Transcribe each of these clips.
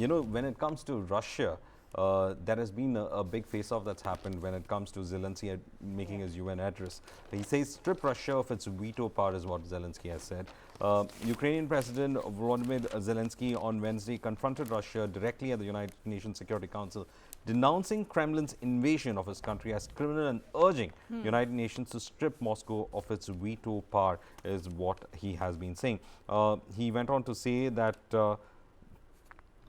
when it comes to Russia, there has been a big face-off that's happened when it comes to Zelensky making his UN address. He says, strip Russia of its veto power, is what Zelensky has said. Ukrainian President Volodymyr Zelensky on Wednesday confronted Russia directly at the United Nations Security Council, denouncing Kremlin's invasion of his country as criminal and urging United Nations to strip Moscow of its veto power, is what he has been saying. He went on to say that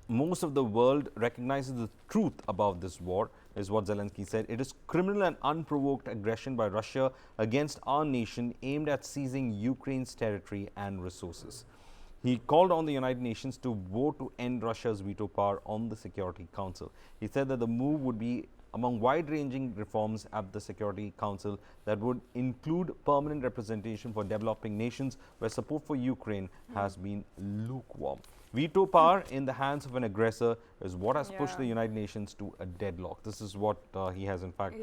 most of the world recognizes the truth about this war, is what Zelensky said. It is criminal and unprovoked aggression by Russia against our nation aimed at seizing Ukraine's territory and resources. He called on the United Nations to vote to end Russia's veto power on the Security Council. He said that the move would be among wide-ranging reforms at the Security Council that would include permanent representation for developing nations where support for Ukraine has been lukewarm. Veto power in the hands of an aggressor is what has pushed the United Nations to a deadlock. This is what he has in fact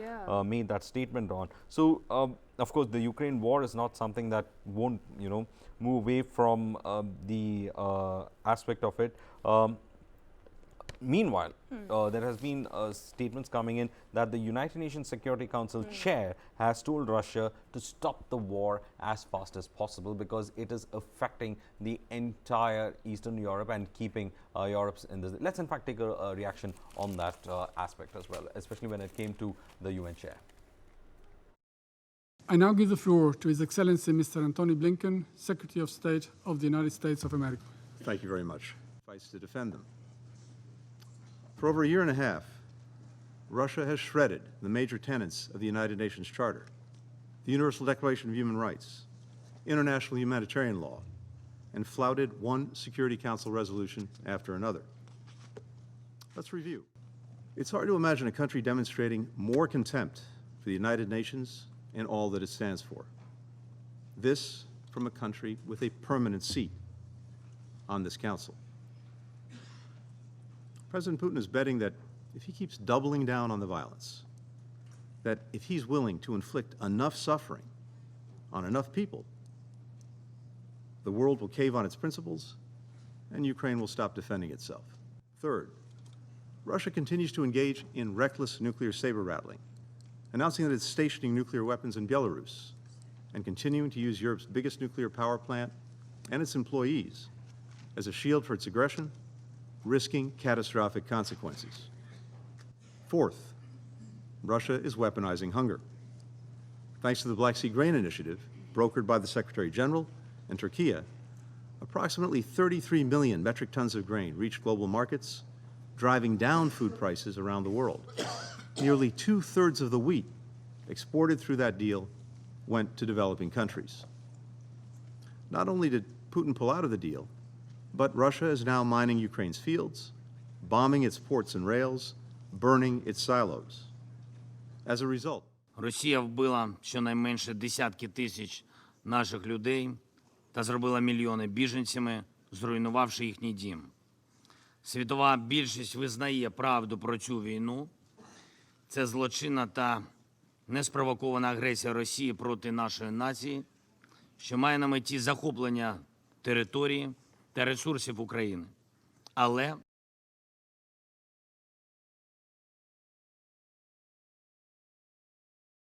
made that statement on. So, of course, the Ukraine war is not something that won't, move away from the aspect of it. Meanwhile, there has been statements coming in that the United Nations Security Council chair has told Russia to stop the war as fast as possible because it is affecting the entire Eastern Europe and keeping Europe's in this. Let's in fact take a reaction on that aspect as well, especially when it came to the UN chair. I now give the floor to His Excellency Mr. Antony Blinken, Secretary of State of the United States of America. Thank you very much. Fights to defend them. For over a year and a half, Russia has shredded the major tenets of the United Nations Charter, the Universal Declaration of Human Rights, international humanitarian law, and flouted one Security Council resolution after another. Let's review. It's hard to imagine a country demonstrating more contempt for the United Nations and all that it stands for. This from a country with a permanent seat on this council. President Putin is betting that if he keeps doubling down on the violence, that if he's willing to inflict enough suffering on enough people, the world will cave on its principles and Ukraine will stop defending itself. Third, Russia continues to engage in reckless nuclear saber-rattling, announcing that it's stationing nuclear weapons in Belarus and continuing to use Europe's biggest nuclear power plant and its employees as a shield for its aggression, risking catastrophic consequences. Fourth, Russia is weaponizing hunger. Thanks to the Black Sea Grain Initiative, brokered by the Secretary General and Turkey, approximately 33 million metric tons of grain reached global markets, driving down food prices around the world. Nearly 2/3 of the wheat exported through that deal went to developing countries. Not only did Putin pull out of the deal, but Russia is now mining Ukraine's fields, bombing its ports and rails, burning its silos. As a result, Росія вбила щонайменше десятки тисяч наших людей та зробила мільйони біженцями, зруйнувавши їхній дім. Світова більшість визнає правду про цю війну. Це злочинна та неспровокована агресія Росії проти нашої нації, що має на меті захоплення території та ресурсів України. Але